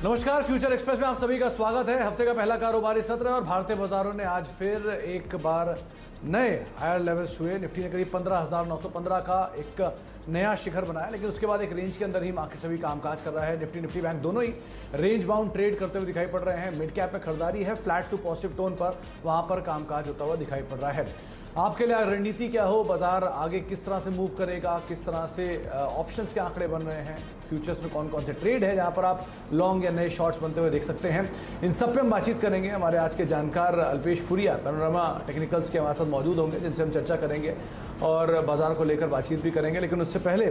नमस्कार, future express में आप सभी का स्वागत है। हफ्ते का पहला कारोबारी सत्र है और भारतीय बाजारों ने आज फिर एक बार नए हायर लेवल छुए। निफ्टी ने करीब 15,915 का एक नया शिखर बनाया, लेकिन उसके बाद एक रेंज के अंदर ही मार्केट सभी कामकाज कर रहा है। निफ्टी बैंक दोनों ही रेंज बाउंड ट्रेड करते हुए दिखाई पड़ रहे हैं। मिड कैप में खरीदारी है, फ्लैट टू पॉजिटिव टोन पर वहां पर कामकाज होता हुआ दिखाई पड़ रहा है। आपके लिए रणनीति क्या हो, बाजार आगे किस तरह से मूव करेगा, किस तरह से ऑप्शंस के आंकड़े बन रहे हैं, फ्यूचर्स में कौन कौन से ट्रेड है जहां पर आप लॉन्ग या नए शॉर्ट्स बनते हुए देख सकते हैं, इन सब पे हम बातचीत करेंगे। हमारे आज के जानकार अल्पेश फुरिया पैनोरामा टेक्निकल्स के हमारे साथ मौजूद होंगे, जिनसे हम चर्चा करेंगे और बाजार को लेकर बातचीत भी करेंगे। लेकिन उससे पहले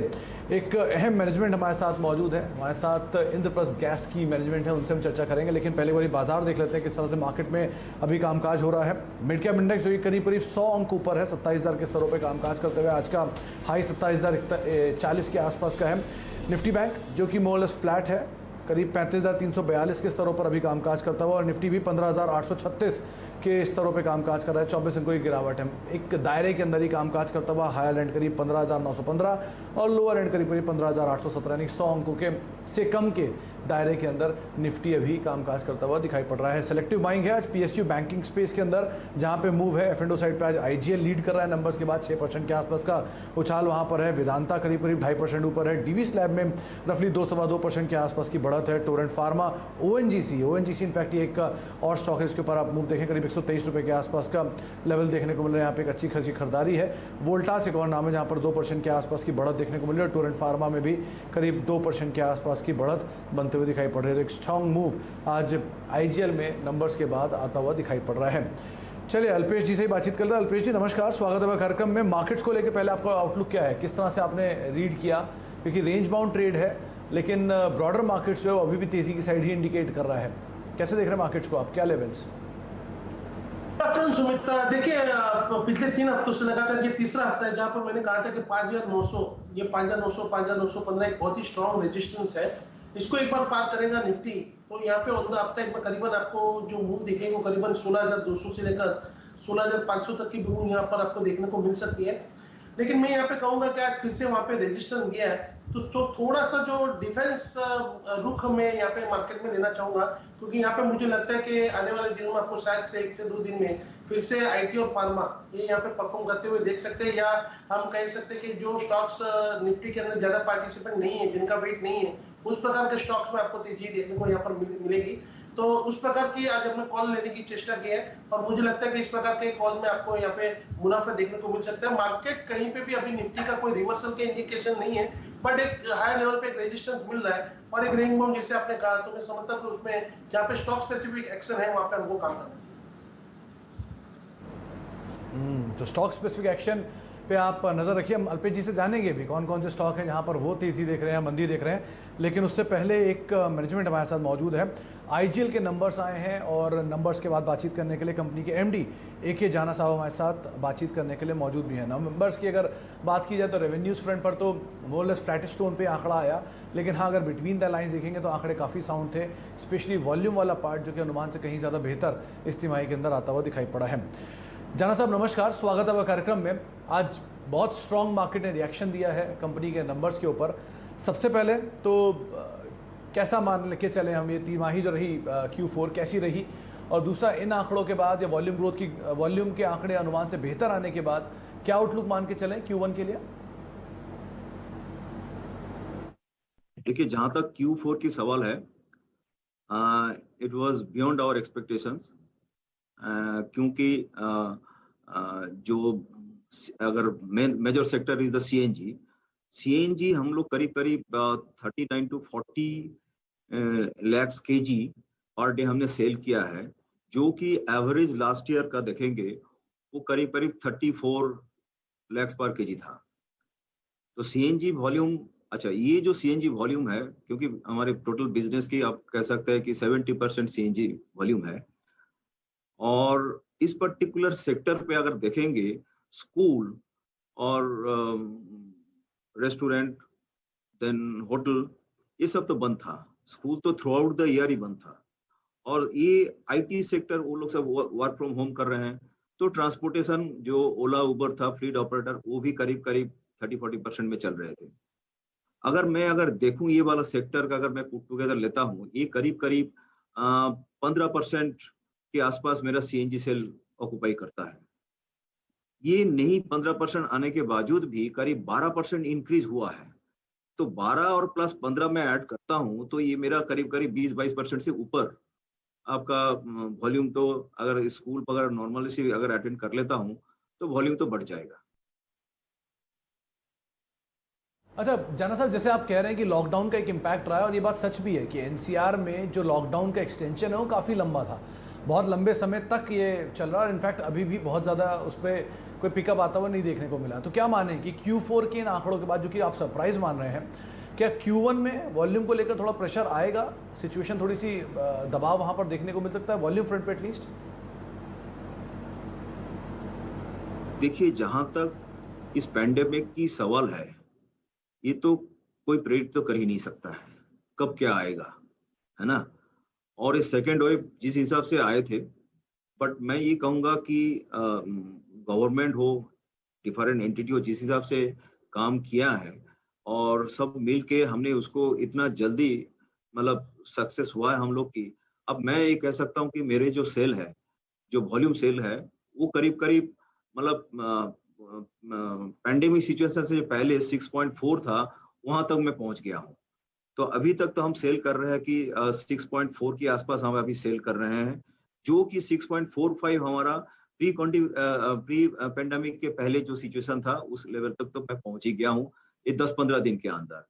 एक अहम मैनेजमेंट हमारे साथ मौजूद है। हमारे साथ इंद्रप्रस्थ गैस की मैनेजमेंट है, उनसे हम चर्चा करेंगे। लेकिन पहले बारी बाजार देख लेते हैं किस तरह से मार्केट में अभी कामकाज हो रहा है। मिड कैप इंडेक्स जो कि करीब 100 अंक ऊपर है, 27,000 के स्तरों पर कामकाज करते हुए आज का हाई 27,040 के आसपास का है। निफ्टी बैंक जो कि मोरलेस फ्लैट है, करीब 35,342 के स्तरों पर अभी कामकाज करता हुआ, और निफ्टी भी 15,836 के स्तरों पे कामकाज कर रहा है। 24 अंकों की गिरावट है। एक दायरे के अंदर ही कामकाज करता हुआ हायर एंड करीब 15,915 और लोअर एंड करीब 15,817, यानी 100 अंकों के से कम के दायरे के अंदर निफ्टी अभी कामकाज करता हुआ दिखाई पड़ रहा है। सेलेक्टिव बाइंग है आज पीएसयू बैंकिंग स्पेस के अंदर, जहां पे मूव है। एफ&ओ साइड पे आज आईजीएल लीड कर रहा है नंबर्स के बाद, 6% के आसपास का उछाल वहां पर है। वेदांता करीब 2.5% ऊपर है। डीवी स्लैब में रफली 2-2.25% के आसपास की बढ़त है। टोरेंट फार्मा, ओएनजीसी इनफैक्ट ये एक और स्टॉक है, इसके ऊपर आप मूव देखें, करीब 123 रुपये के आसपास का लेवल देखने को मिल रहा है। यहाँ पे एक अच्छी खासी खरीदारी है। वोल्टास एक और नाम है जहाँ पर 2% के आसपास की बढ़त देखने को मिल रही है। टोरेंट फार्मा में भी करीब 2% के आसपास की बढ़त बनते हुए दिखाई पड़ रही है। एक स्ट्रॉन्ग मूव आज आईजीएल में नंबर्स के बाद आता हुआ दिखाई पड़ रहा है। चलिए अल्पेश जी से ही बातचीत करते हैं। अल्पेश जी नमस्कार, स्वागत है कार्यक्रम में। मार्केट्स को लेकर पहले आपका आउटलुक क्या है, किस तरह से आपने रीड किया, क्योंकि रेंज बाउंड ट्रेड है लेकिन ब्रॉडर मार्केट्स जो अभी भी तेजी की साइड ही इंडिकेट कर रहा है। कैसे देख रहे हैं मार्केट्स को आप, क्या लेवल्स? सुमित, देखिए पिछले 3 हफ्तों से लगातार ये तीसरा हफ्ता है जहां पर मैंने कहा था कि 5,900, ये 5,900, 5,915 एक बहुत ही स्ट्रॉन्ग रेजिस्टेंस है। इसको एक बार पार करेगा निफ्टी तो यहाँ पे ऑन द अपसाइड में करीबन आपको जो मूव दिखेगी वो करीबन 16,200 से लेकर 16,500 तक की मूव यहाँ पर आपको देखने को मिल सकती है। लेकिन मैं यहाँ पे कहूंगा कि आज फिर से वहां पे रेजिस्टेंस दिया है तो थोड़ा सा जो डिफेंस रुख में यहाँ पे मार्केट में लेना चाहूंगा, क्योंकि यहाँ पे मुझे लगता है कि आने वाले दिनों में आपको शायद से 1 से 2 दिन में फिर से आईटी और फार्मा ये यहाँ पे परफॉर्म करते हुए देख सकते हैं, या हम कह सकते हैं कि जो स्टॉक्स निफ्टी के अंदर ज्यादा पार्टिसिपेंट नहीं है, जिनका वेट नहीं है, उस प्रकार के स्टॉक्स में आपको तेजी देखने को यहाँ पर मिलेगी। तो उस प्रकार की आज हमने कॉल लेने की चेष्टा की है और मुझे लगता है कि इस प्रकार के कॉल में आपको यहाँ पे मुनाफा देखने को मिल सकता है। मार्केट कहीं पे भी अभी निफ्टी का कोई रिवर्सल के इंडिकेशन नहीं है, बट एक हाई लेवल पे एक रेजिस्टेंस मिल रहा है और एक रेंज बाउंड जैसे आपने कहा, तो मैं समझता हूं कि उसमें जहाँ पे स्टॉक स्पेसिफिक एक्शन है वहां पे हमको काम करना चाहिए। तो स्टॉक स्पेसिफिक एक्शन पे आप नज़र रखिए। हम अल्पेश जी से जानेंगे भी कौन कौन से स्टॉक हैं जहां पर वो तेज़ी देख रहे हैं, मंदी देख रहे हैं। लेकिन उससे पहले एक मैनेजमेंट हमारे साथ मौजूद है। आईजीएल के नंबर्स आए हैं और नंबर्स के बाद बातचीत करने के लिए कंपनी के एमडी AK जाना साहब हमारे साथ बातचीत करने के लिए मौजूद भी हैं। नंबर्स की अगर बात की जाए तो रेवेन्यूज़ फ्रंट पर तो मोरलेस फ्लैटिश टोन पे आंकड़ा आया, लेकिन हाँ अगर बिटवीन द लाइन्स देखेंगे तो आंकड़े काफ़ी साउंड थे, स्पेशली वॉल्यूम वाला पार्ट जो कि अनुमान से कहीं ज़्यादा बेहतर इस तिमाही के अंदर आता हुआ दिखाई पड़ा है। जाना साहब नमस्कार, स्वागत है कार्यक्रम में। आज बहुत स्ट्रॉन्ग मार्केट ने रिएक्शन दिया है कंपनी के नंबर्स के ऊपर। सबसे पहले तो कैसा मान लेके चले हम, ये तिमाही जो रही Q4 कैसी रही, और दूसरा इन आंकड़ों के बाद या वॉल्यूम के आंकड़े अनुमान से बेहतर आने के बाद क्या आउटलुक मान के चलें Q1 के लिए? देखिए जहां तक Q4 की सवाल है, it was beyond our expectations, क्योंकि जो अगर major sector is the CNG हम लोग करीब 39 to 40 lakhs kg per day हमने सेल किया है, जो कि एवरेज लास्ट ईयर का देखेंगे वो करीब 34 lakhs पर kg था। तो सीएनजी वॉल्यूम, अच्छा ये जो सीएनजी वॉल्यूम है, क्योंकि हमारे टोटल बिजनेस की आप कह सकते हैं कि 70% सीएनजी वॉल्यूम है, और इस पर्टिकुलर सेक्टर पे अगर देखेंगे स्कूल और रेस्टोरेंट देन होटल ये सब तो बंद था। स्कूल तो थ्रू आउट द ईयर ही बंद था, और ये आईटी सेक्टर वो लोग सब वर्क फ्रॉम होम कर रहे हैं। तो ट्रांसपोर्टेशन जो ओला उबर था, फ्लीट ऑपरेटर, वो भी करीब 30-40% में चल रहे थे। अगर देखूं ये वाला सेक्टर का, अगर मैं पुट टुगेदर लेता हूँ, ये करीब करीब 15% के आसपास मेरा सीएनजी सेल ऑक्युपाई करता है। ये नहीं 15% आने के बावजूद भी करीब 12% इंक्रीज हुआ है। तो 12 और प्लस 15 में ऐड करता हूं तो ये मेरा करीब करीब 20-22% से ऊपर आपका वॉल्यूम, तो अगर स्कूल अगर नॉर्मली से अगर अटेंड कर लेता हूं तो वॉल्यूम तो बढ़ जाएगा। अच्छा जाना साहब, जैसे आप कह रहे हैं कि लॉकडाउन का एक इम्पैक्ट रहा है, और ये बात सच भी है कि एनसीआर में जो लॉकडाउन का एक्सटेंशन है वो काफ़ी लंबा था, बहुत लंबे समय तक ये चल रहा है, और इनफैक्ट अभी भी बहुत ज़्यादा उस पर कोई पिकअप आता हुआ नहीं देखने को मिला। तो क्या माने कि Q4 के इन आंकड़ों के बाद, जो कि आप सरप्राइज मान रहे हैं, क्या Q1 में वॉल्यूम को लेकर थोड़ा प्रेशर आएगा? सिचुएशन थोड़ी सी दबाव वहाँ पर देखने को मिल सकता है वॉल्यूम फ्रंट पे एटलीस्ट? देखिए, जहां तक इस पैंडेमिक की सवाल है, ये तो कोई प्रेडिक्ट तो कर ही नहीं सकता है कब क्या आएगा, है ना। और इस सेकेंड वेव जिस हिसाब से आए थे, बट मैं ये कहूंगा कि गवर्नमेंट हो, डिफरेंट एंटिटी हो, जिस हिसाब से काम किया है और सब मिल के हमने उसको इतना जल्दी मतलब सक्सेस हुआ है हम लोग की। अब मैं ये कह सकता हूँ कि मेरे जो सेल है, जो वॉल्यूम सेल है, वो करीब करीब मतलब पैंडेमिक सिचुएशन से पहले 6.4 था, वहां तक मैं पहुंच गया हूँ। तो अभी तक तो हम सेल कर रहे हैं कि 6.4 के आसपास हम अभी सेल कर रहे हैं, जो कि 6.45 हमारा प्री पेंडेमिक के पहले जो सिचुएशन था उस लेवल तक तो मैं पहुंच ही गया हूँ ये 10-15 दिन के अंदर।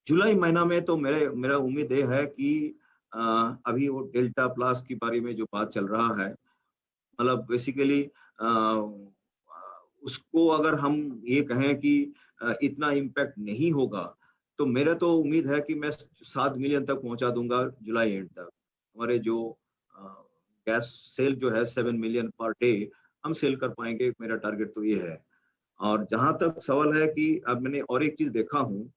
जुलाई महीना में तो मेरा उम्मीद ये है कि अभी वो डेल्टा प्लस के बारे में जो बात चल रहा है, मतलब बेसिकली उसको अगर हम ये कहें कि इतना इम्पैक्ट नहीं होगा, तो मेरा तो उम्मीद है कि मैं 7 मिलियन तक पहुंचा दूंगा जुलाई एंड तक। हमारे जो गैस सेल जो है 7 मिलियन पर डे हम सेल कर पाएंगे, मेरा टारगेट तो ये है। और जहां तक सवाल है कि अब मैंने और एक चीज देखा हूँ,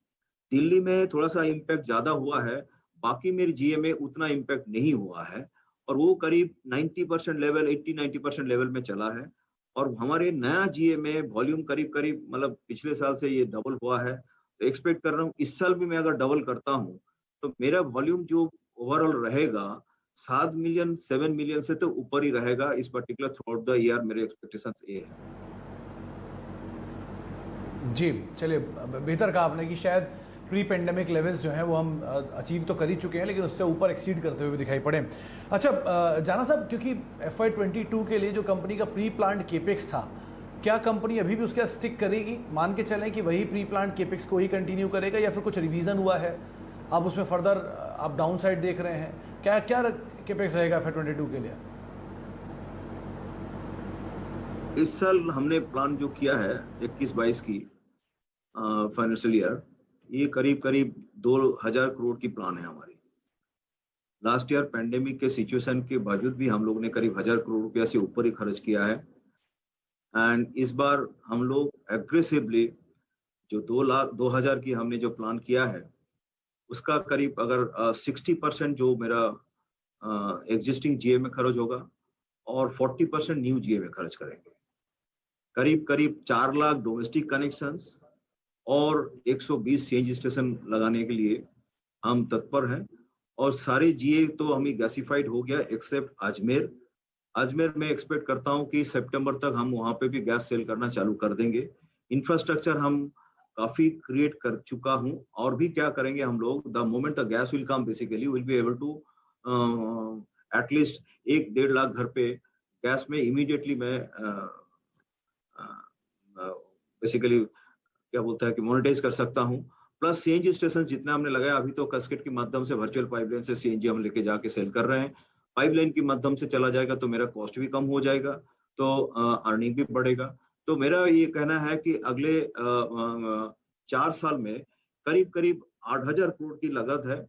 दिल्ली में थोड़ा सा इम्पैक्ट ज्यादा हुआ है, बाकी मेरी जीए में उतना इम्पैक्ट नहीं हुआ है, और वो करीब 90% लेवल, 80-90% लेवल में चला है। और हमारे नया जीए में वॉल्यूम करीब करीब मतलब पिछले साल से ये डबल हुआ है। तो एक्सपेक्ट कर रहा हूँ इस साल भी मैं अगर डबल करता हूँ तो मेरा वॉल्यूम जो ओवरऑल रहेगा 7 मिलियन 7 मिलियन से तो ऊपर ही रहेगा इस particular through out the year. मेरे एक्सपेक्टेशंस ये है। जी चलिए, बेहतर कहा आपने कि शायद प्री पेंडेमिक लेवल्स जो हैं वो हम अचीव तो कर ही चुके हैं, लेकिन उससे ऊपर एक्सीड करते हुए भी दिखाई पड़े। अच्छा जाना साहब, क्योंकि FY22 के लिए जो कंपनी का प्री प्लान्ड केपेक्स था, क्या कंपनी अभी भी उसके साथ स्टिक करेगी? मान के चलें कि वही प्री प्लान्ड केपेक्स को ही कंटिन्यू करेगा, या फिर कुछ रिवीजन हुआ है, आप उसमें फर्दर आप डाउन साइड देख रहे हैं? क्या क्या केपेक्स रहेगा FY22 के लिए? इस साल हमने प्लान जो किया है 21-22 की फाइनेंशियल ईयर, ये करीब करीब 2000 करोड़ की प्लान है हमारी। लास्ट ईयर पैंडेमिक के सिचुएशन के बावजूद भी हम लोग ने करीब 1000 करोड़ रुपया से ऊपर ही खर्च किया है। एंड इस बार हम लोग एग्रेसिवली जो 2000 की हमने जो प्लान किया है उसका करीब अगर 60% जो मेरा एग्जिस्टिंग जीए में खर्च होगा और 40% न्यू जीए में खर्च करेंगे। करीब करीब 4 लाख डोमेस्टिक कनेक्शंस और 120 सीएनजी स्टेशन लगाने के लिए हम तत्पर हैं। और सारे जीए तो हमें गैसिफाइड हो गया एक्सेप्ट अजमेर में एक्सपेक्ट करता हूं कि सितंबर तक हम वहां पे भी गैस सेल करना चालू कर देंगे। इंफ्रास्ट्रक्चर हम काफी क्रिएट कर चुका हूं, और भी क्या करेंगे हम लोग, the moment the gas will come basically will be able to at least 1-1.5 lakh घर पे गैस में इमीडिएटली मैं बेसिकली क्या बोलता है कि मोनेटाइज कर सकता हूं। प्लस सीएनजी स्टेशन जितना हमने लगाया, अभी तो कैस्केड के माध्यम से वर्चुअल पाइपलाइन से सीएनजी हम लेके जाके सेल कर रहे हैं। पाइपलाइन के माध्यम से चला जाएगा तो मेरा कॉस्ट भी कम हो जाएगा, तो अर्निंग भी बढ़ेगा। तो मेरा ये कहना है कि अगले 4 साल में करीब करीब 8000 करोड़ की लागत है,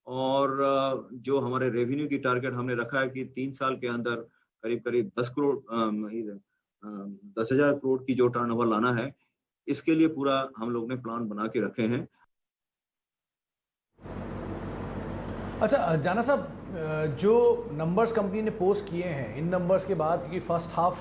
और जो हमारे रेवेन्यू की टारगेट हमने रखा है कि 3 साल के अंदर करीब करीब 10,000 करोड़ की जो टर्नओवर लाना है, इसके लिए पूरा हम लोग ने प्लान बना के रखे हैं। अच्छा जाना साहब, जो नंबर्स कंपनी ने पोस्ट किए हैं, इन नंबर्स के बाद, क्योंकि फर्स्ट हाफ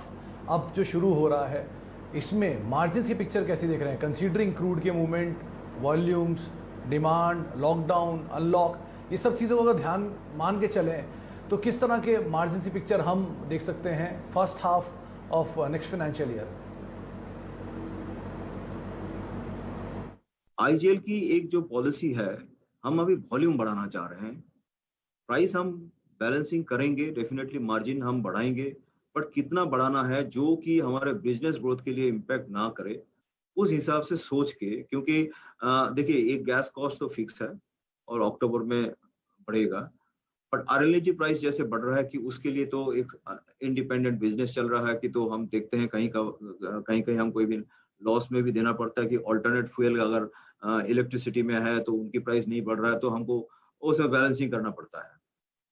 अब जो शुरू हो रहा है, इसमें मार्जिन्स की पिक्चर कैसी देख रहे हैं, कंसीडरिंग क्रूड के movement, volumes, demand, lockdown, unlock, ये सब चीज़ों को अगर ध्यान मान के चलें तो किस तरह के मार्जिन की पिक्चर हम देख सकते हैं first half of next financial year? IGL की एक जो पॉलिसी है, हम अभी वॉल्यूम बढ़ाना चाह रहे हैं। प्राइस हम बैलेंसिंग करेंगे, डेफिनेटली मार्जिन हम बढ़ाएंगे, बट कितना बढ़ाना है जो कि हमारे बिजनेस ग्रोथ के लिए इम्पैक्ट ना करे, उस हिसाब से सोच के, क्योंकि देखिए एक गैस कॉस्ट तो फिक्स है और अक्टूबर में बढ़ेगा, बट आरएलएनजी प्राइस जैसे बढ़ रहा है कि उसके लिए तो एक इंडिपेंडेंट बिजनेस चल रहा है कि तो हम देखते हैं कहीं कहीं हम कोई भी लॉस में भी देना पड़ता है कि ऑल्टरनेट फ्यूल अगर इलेक्ट्रिसिटी में है तो उनकी प्राइस नहीं बढ़ रहा है तो हमको उसमें बैलेंसिंग करना पड़ता है।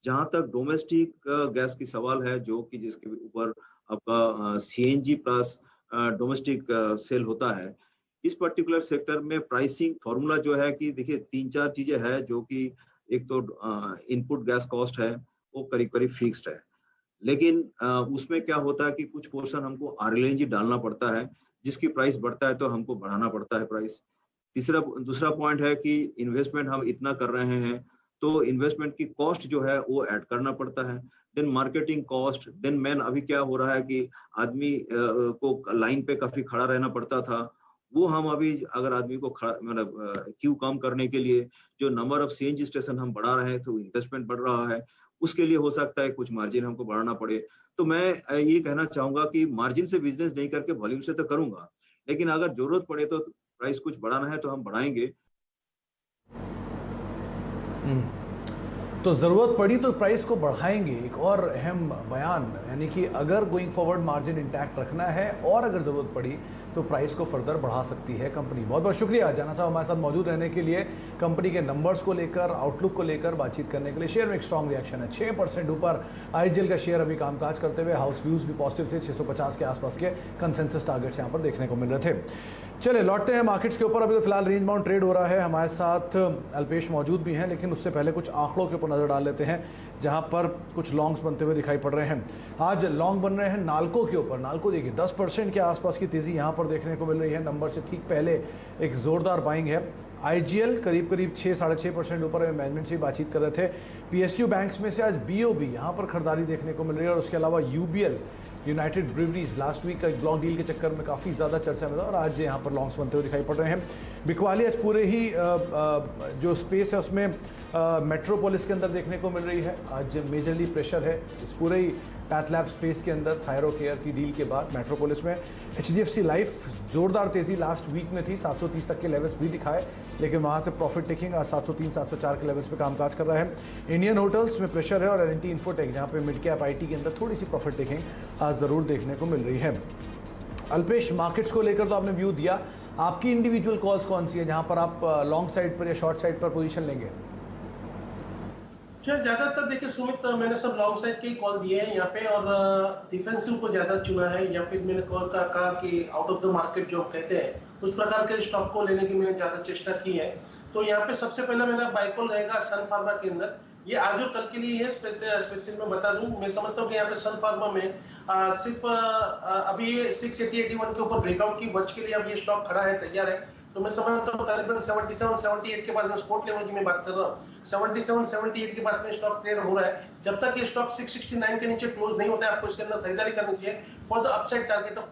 जहां तक डोमेस्टिक गैस की सवाल है, जो कि जिसके ऊपर आपका सीएनजी प्लस डोमेस्टिक सेल होता है, इस पर्टिकुलर सेक्टर में प्राइसिंग फॉर्मूला जो है कि देखिए 3-4 चीजें हैं, जो कि एक तो इनपुट गैस कॉस्ट है, वो करीब करीब फिक्स्ड है, लेकिन उसमें क्या होता है कि कुछ पोर्शन हमको आरएलएनजी डालना पड़ता है, जिसकी प्राइस बढ़ता है तो हमको बढ़ाना पड़ता है प्राइस। दूसरा पॉइंट है कि इन्वेस्टमेंट हम इतना कर रहे हैं तो इन्वेस्टमेंट की कॉस्ट जो है वो ऐड करना पड़ता है, then marketing cost, then man अभी क्या हो रहा है कि आदमी को लाइन पे काफी खड़ा रहना पड़ता था, वो हम अभी अगर आदमी को खड़ा मतलब क्यू कम करने के लिए जो नंबर ऑफ सीएनजी स्टेशन हम बढ़ा रहे हैं तो इन्वेस्टमेंट बढ़ रहा है, उसके लिए हो सकता है कुछ मार्जिन हमको बढ़ाना पड़े। तो मैं ये कहना चाहूंगा कि मार्जिन से बिजनेस नहीं करके वॉल्यूम से तो करूंगा, लेकिन अगर जरूरत पड़े तो प्राइस कुछ बढ़ाना है तो हम बढ़ाएंगे। तो ज़रूरत पड़ी तो प्राइस को बढ़ाएंगे, एक और अहम बयान, यानी कि अगर गोइंग फॉरवर्ड मार्जिन इंटैक्ट रखना है और अगर ज़रूरत पड़ी तो प्राइस को फर्दर बढ़ा सकती है कंपनी। बहुत बहुत शुक्रिया जाना साहब हमारे साथ मौजूद रहने के लिए, कंपनी के नंबर्स को लेकर, आउटलुक को लेकर बातचीत करने के लिए। शेयर में एक स्ट्रॉन्ग रिएक्शन है, 6% ऊपर आईजीएल का शेयर अभी कामकाज करते हुए। हाउस व्यूज़ भी पॉजिटिव थे, 650 के आसपास के कंसेंसस टारगेट्स यहाँ पर देखने को मिल रहे थे। चले लौटते हैं मार्केट्स के ऊपर। अभी तो फिलहाल रेंज बाउंड ट्रेड हो रहा है। हमारे साथ अल्पेश मौजूद भी हैं, लेकिन उससे पहले कुछ आंकड़ों के ऊपर नजर डाल लेते हैं जहां पर कुछ लॉन्ग्स बनते हुए दिखाई पड़ रहे हैं। आज लॉन्ग बन रहे हैं नाल्को के ऊपर। नाल्को देखिए 10% के आसपास की तेजी यहां पर देखने को मिल रही है। नंबर से ठीक पहले एक जोरदार बाइंग है। आईजीएल करीब करीब 6-6.5% ऊपर है। मैनेजमेंट से बातचीत कर रहे थे। पीएसयू बैंक्स में से आज बीओबी यहां पर खरीदारी देखने को मिल रही है, और उसके अलावा यूबीएल, यूनाइटेड ब्रिवरीज, लास्ट वीक का एक ब्लॉक डील के चक्कर में काफ़ी ज़्यादा चर्चा में था और आज यहाँ पर लॉन्ग्स बनते हुए दिखाई पड़ रहे हैं। बिकवाली आज पूरे ही जो स्पेस है उसमें मेट्रोपोलिस के अंदर देखने को मिल रही है। आज मेजरली प्रेशर है इस पूरे ही पैथलैब स्पेस के अंदर थायरोकेयर की डील के बाद। मेट्रोपोलिस में एचडीएफसी लाइफ जोरदार तेज़ी लास्ट वीक में थी, 730 तक के लेवल्स भी दिखाए, लेकिन वहाँ से प्रॉफिट टेकिंग आज 703-704 के लेवल्स पे कामकाज कर रहा है। इंडियन होटल्स में प्रेशर है और एल&टी इन्फोटेक जहाँ पे मिड कैप आईटी के अंदर थोड़ी सी प्रॉफिट टेकिंग आज ज़रूर देखने को मिल रही है। अल्पेश, मार्केट्स को लेकर तो आपने व्यू दिया, आपकी इंडिविजुअल कॉल्स कौन सी है जहाँ पर आप लॉन्ग साइड पर या शॉर्ट साइड पर पोजीशन लेंगे? ज्यादातर देखिए सुमित, मैंने सब लॉन्ग साइड के ही कॉल दिए हैं यहाँ पे, और डिफेंसिव को ज्यादा चुना है, या फिर मैंने कॉल का कहा कि आउट ऑफ द मार्केट जो कहते हैं उस प्रकार के स्टॉक को लेने की मैंने ज्यादा चेष्टा की है। तो यहाँ पे सबसे पहला मेरा बाय कॉल रहेगा सन फार्मा के अंदर। ये आज और कल के लिए है, स्पेशल मैं बता दूं, मैं समझता हूँ कि यहाँ पे सन फार्मा में सिर्फ अभी ये 680-81 के ऊपर ब्रेकआउट की वर्ष के लिए अब ये स्टॉक खड़ा है, तैयार है। तो मैं समझता हूँ करीबन 77-78 के पास में स्पोर्ट लेवल की मैं बात कर रहा हूँ, 77-78 के पास में स्टॉक ट्रेड हो रहा है। जब तक ये स्टॉक 669 के नीचे क्लोज नहीं होता है, आपको इसके अंदर खरीदारी करनी चाहिए for the upside target of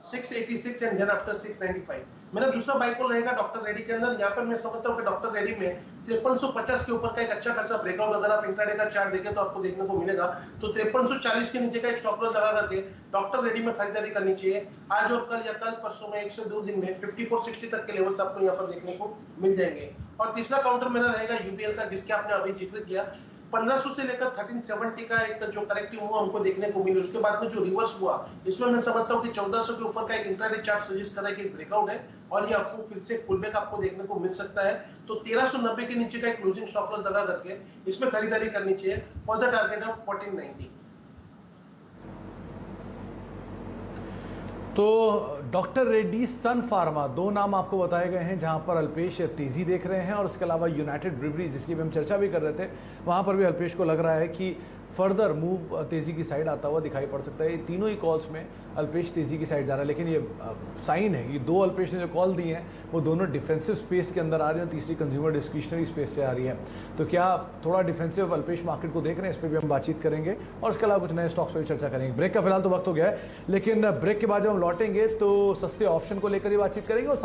686 and then after 695। मेरा दूसरा बाय कॉल रहेगा डॉक्टर रेड्डी के अंदर। यहाँ पर मैं समझता हूँ कि डॉक्टर रेड्डी में 5350 के ऊपर का एक अच्छा खासा ब्रेकआउट अगर आप इंट्राडे का चार्ट देखें तो आपको देखने को मिलेगा। तो 5340 के नीचे का एक स्टॉप लॉस लगा करके डॉक्टर रेड्डी में खरीदारी करनी चाहिए। आज और कल या कल परसों में 1 से 2 दिन में 5460 तक के लेवल्स आपको यहाँ पर देखने को मिल जाएंगे। और तीसरा काउंटर मेरा रहेगा यूबीएल का, जिसके आपने अभी जिक्र किया। 1500 से लेकर 1370 का एक जो करेक्टिव हुआ हमको देखने को मिली, उसके बाद में जो रिवर्स हुआ, इसमें मैं समझता हूँ कि 1400 के ऊपर का एक इंट्राडे चार्ट सजेस्ट कर रहा है कि ब्रेकआउट है और ये आपको फिर से फुल बैक आपको देखने को मिल सकता है। तो 1390 के नीचे का एक क्लोजिंग स्टॉप लॉस लगा करके इसमें खरीदारी करनी चाहिए फॉर द टारगेट ऑफ 1490। तो डॉक्टर रेड्डी, सन फार्मा, 2 नाम आपको बताए गए हैं जहां पर अल्पेश तेज़ी देख रहे हैं, और उसके अलावा यूनाइटेड ब्रिवरीज, जिसकी हम चर्चा भी कर रहे थे, वहां पर भी अल्पेश को लग रहा है कि फर्दर मूव तेजी की साइड आता हुआ दिखाई पड़ सकता है। ये तीनों ही कॉल्स में अल्पेश तेजी की साइड जा रहा है, लेकिन ये साइन है कि दो अल्पेश ने जो कॉल दी हैं वो दोनों डिफेंसिव स्पेस के अंदर आ रही हैं, तीसरी कंज्यूमर डिस्क्रिशनरी स्पेस से आ रही है। तो क्या थोड़ा डिफेंसिव अल्पेश मार्केट को देख रहे हैं, इस पर भी हम बातचीत करेंगे और इसके अलावा कुछ नए स्टॉक्स पर भी चर्चा करेंगे। ब्रेक का फिलहाल तो वक्त हो गया है, लेकिन ब्रेक के बाद जब हम लौटेंगे तो सस्ते ऑप्शन को लेकर ही बातचीत करेंगे और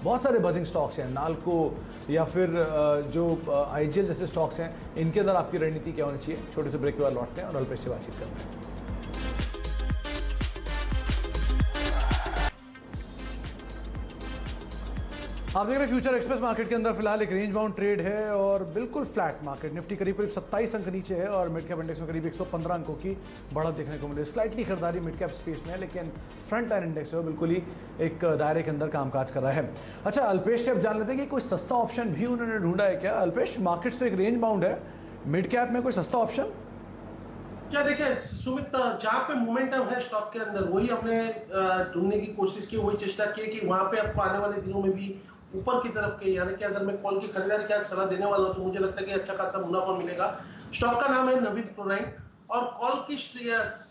बहुत सारे बजिंग स्टॉक्स हैं, नाल्को या फिर जो आईजीएल जैसे स्टॉक्स हैं, इनके अंदर आपकी रणनीति क्या होनी चाहिए। छोटे से ब्रेक के बाद लौटते हैं और अल्पेश से बातचीत करते हैं। आप देख रहे हैं फ्यूचर एक्सप्रेस मार्केट के अंदर फिलहाल एक रेंज बाउंड ट्रेड है और बिल्कुल फ्लैट मार्केट। निफ्टी करीब 27 अंक नीचे है और मिड कैप इंडेक्स में करीब 115 अंकों की बढ़त देखने को मिली। स्लाइटली खरीदारी मिड कैप स्पेस में है, लेकिन फ्रंट लाइन इंडेक्स है बिल्कुल ही एक दायरे के अंदर कामकाज कर रहा है। अच्छा, अल्पेश से अब जान लेते हैं कि कोई सस्ता ऑप्शन भी उन्होंने ढूंढा है क्या। अल्पेश, मार्केट्स तो एक रेंज बाउंड है, मिड कैप में कोई सस्ता ऑप्शन? क्या देखिए सुमित, जहाँ पे मोमेंटम है स्टॉक के अंदर वही हमने ढूंढने की कोशिश की, वही चेष्टा की कि वहां पे आपको आने वाले दिनों में भी ऊपर की तरफ के, यानी कि अगर मैं कॉल की खरीदारी की सलाह देने वाला हूं तो मुझे लगता है कि अच्छा खासा मुनाफा मिलेगा। स्टॉक का नाम है नवीन फ्लोराइन और कॉल की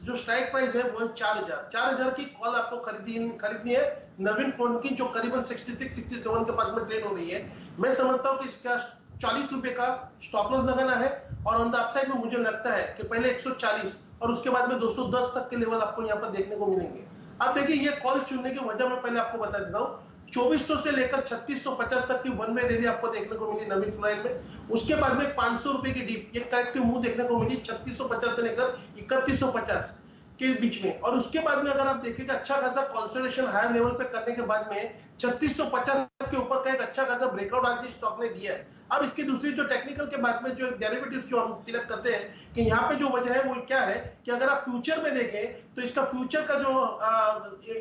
जो स्ट्राइक प्राइस है वो है 4000 की कॉल आपको खरीदनी है नवीन फ्लोराइन की, जो करीबन 66-67 के पास में ट्रेड हो रही है। मैं समझता हूँ कि इसका 40 रुपए का स्टॉप लॉस लगाना है और ऑन द अपसाइड में मुझे लगता है कि पहले 140 और उसके बाद में 210 तक के लेवल आपको यहाँ पर देखने को मिलेंगे। अब देखिए ये कॉल चुनने की वजह मैं पहले आपको बता देता हूँ। 2400 से लेकर 3650 तक की वन वे रैली आपको देखने को मिली नवीन फ्लोराइन में। उसके बाद में 500 रुपए की डीप, ये करेक्टिव मूव देखने को मिली 3650 से लेकर 3150 के बीच में। और उसके बाद में अगर आप देखेंगे अच्छा खासा कंसोलिडेशन हायर लेवल पे करने के बाद में 3650 के ऊपर का एक अच्छा खासा ब्रेकआउट आज स्टॉक ने दिया है। अब इसकी दूसरी जो टेक्निकल के बाद में जो डेरिवेटिव्स जो हम सिलेक्ट करते हैं कि यहाँ पे जो वजह है वो क्या है कि अगर आप फ्यूचर में देखें तो इसका फ्यूचर का जो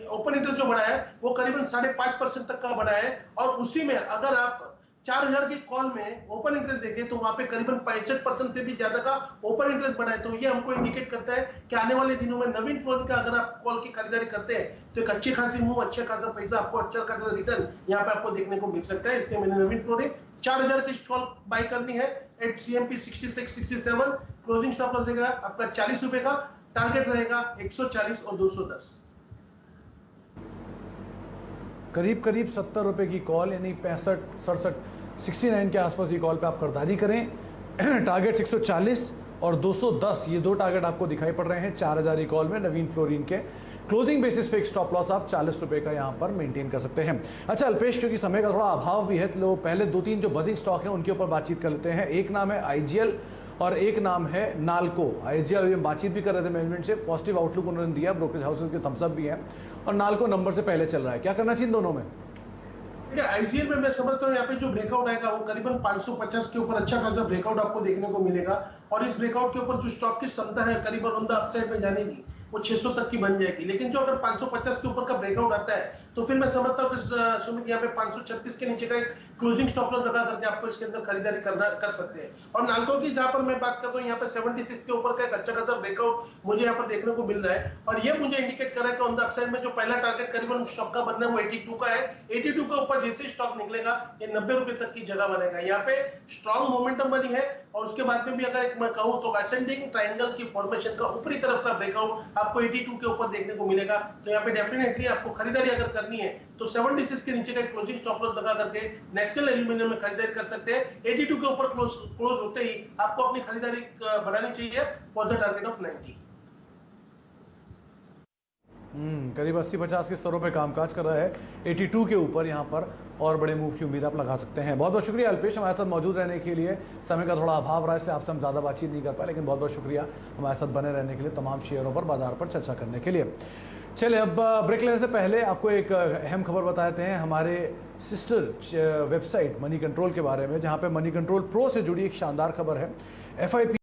ओपन इंटरेस्ट जो बढ़ा है वो करीबन 5.5% तक का बढ़ा है और उसी में अगर आप 4000 की कॉल में ओपन इंटरेस्ट देखें तो वहां पे करीबन 65% से भी ज्यादा का ओपन इंटरेस्ट बढ़ा है। तो ये हमको इंडिकेट करता है कि आने वाले दिनों में नवीन फ्लोराइन का अगर आप कॉल की खरीदारी करते हैं तो एक अच्छी खासी मूव, अच्छा खासा पैसा आपको, अच्छा खासा रिटर्न यहाँ पे आपको देखने को मिल सकता है। इसलिए मैंने नवीन फ्लोराइन 4000 की कॉल बाय करनी है at CMP 66-67। Closing stop loss देगा आपका 40 रुपए का, टारगेट रहेगा 140 और 210। करीब 70 रुपए की कॉल, यानी 65-67 69 के आसपास ये कॉल पे आप खरीदारी करें। टारगेट 140 और 210, ये दो टारगेट आपको दिखाई पड़ रहे हैं 4000 की कॉल में नवीन फ्लोराइन के। क्लोजिंग बेसिस पे एक स्टॉप लॉस आप 40 रुपए का यहाँ पर मेंटेन कर सकते हैं। अच्छा अल्पेश, क्योंकि समय का थोड़ा अभाव भी है तो पहले 2-3 जो बजिंग स्टॉक हैं उनके ऊपर बातचीत कर लेते हैं। एक नाम है आईजीएल और एक नाम है नाल्को। आईजीएल हम बातचीत भी कर रहे थे मैनेजमेंट से, पॉजिटिव आउटलुक उन्होंने दिया, ब्रोकरेज हाउसेस के थम्स अप भी हैं और नाल्को नंबर से पहले चल रहा है। क्या करना चाहिए इन दोनों में? आईजीएल में मैं समझता हूँ यहाँ पे जो ब्रेकआउट आएगा वो करीबन 550 के ऊपर अच्छा खासा ब्रेकआउट आपको देखने को मिलेगा और इस ब्रेकआउट के ऊपर जो स्टॉक की क्षमता है करीबन ऑन द अपसाइड में जाने की वो 600 तक की बन जाएगी। लेकिन जो अगर 550 के ऊपर का ब्रेकआउट आता है तो फिर मैं समझता हूँ कि सुमित यहाँ पे 536 के नीचे का एक क्लोजिंग स्टॉप लॉस लगा करके आपको इसके अंदर खरीदारी कर सकते हैं। और नाल्को की जहां पर मैं बात करता हूँ यहाँ पे 76 के ऊपर का एक अच्छा खासा ब्रेकआउट मुझे यहाँ पर देखने को मिल रहा है और ये मुझे इंडिकेट कर रहा है कि ऑन द अपसाइड में जो पहला टारगेट करीबन स्टॉक का बनना है वो 82 का है। 82 के ऊपर जैसे स्टॉक निकलेगा ये 90 रुपए तक की जगह बनेगा। यहाँ पे स्ट्रॉन्ग मोमेंटम बनी है और उसके बाद में भी अगर एक मैं कहूँ तो असेंडिंग ट्रायंगल की फॉर्मेशन का ऊपरी तरफ का ब्रेकआउट आपको 82 के ऊपर देखने को मिलेगा। तो यहाँ पे डेफिनेटली आपको खरीदारी अगर करनी है तो 76 के नीचे का क्लोजिंग स्टॉप लॉस लगा करके नेशनल एल्यूमिनियम में खरीदारी कर सकते हैं। 82 के ऊपर क्लोज होते ही आपको अपनी खरीदारी बढ़ानी चाहिए फॉर द टारगेट ऑफ 90। करीब 80-50 के स्तरों पे कामकाज कर रहा है 82 के ऊपर यहाँ पर और बड़े मूव की उम्मीद आप लगा सकते हैं। बहुत बहुत शुक्रिया अल्पेश हमारे साथ मौजूद रहने के लिए। समय का थोड़ा अभाव रहा इसलिए आपसे हम ज़्यादा बातचीत नहीं कर पाए, लेकिन बहुत बहुत शुक्रिया हमारे साथ बने रहने के लिए, तमाम शेयरों पर बाजार पर चर्चा करने के लिए। चलिए अब ब्रेक लेने से पहले आपको एक अहम खबर बताते हैं हमारे सिस्टर वेबसाइट मनी कंट्रोल के बारे में, जहाँ पे मनी कंट्रोल प्रो से जुड़ी एक शानदार खबर है। FIP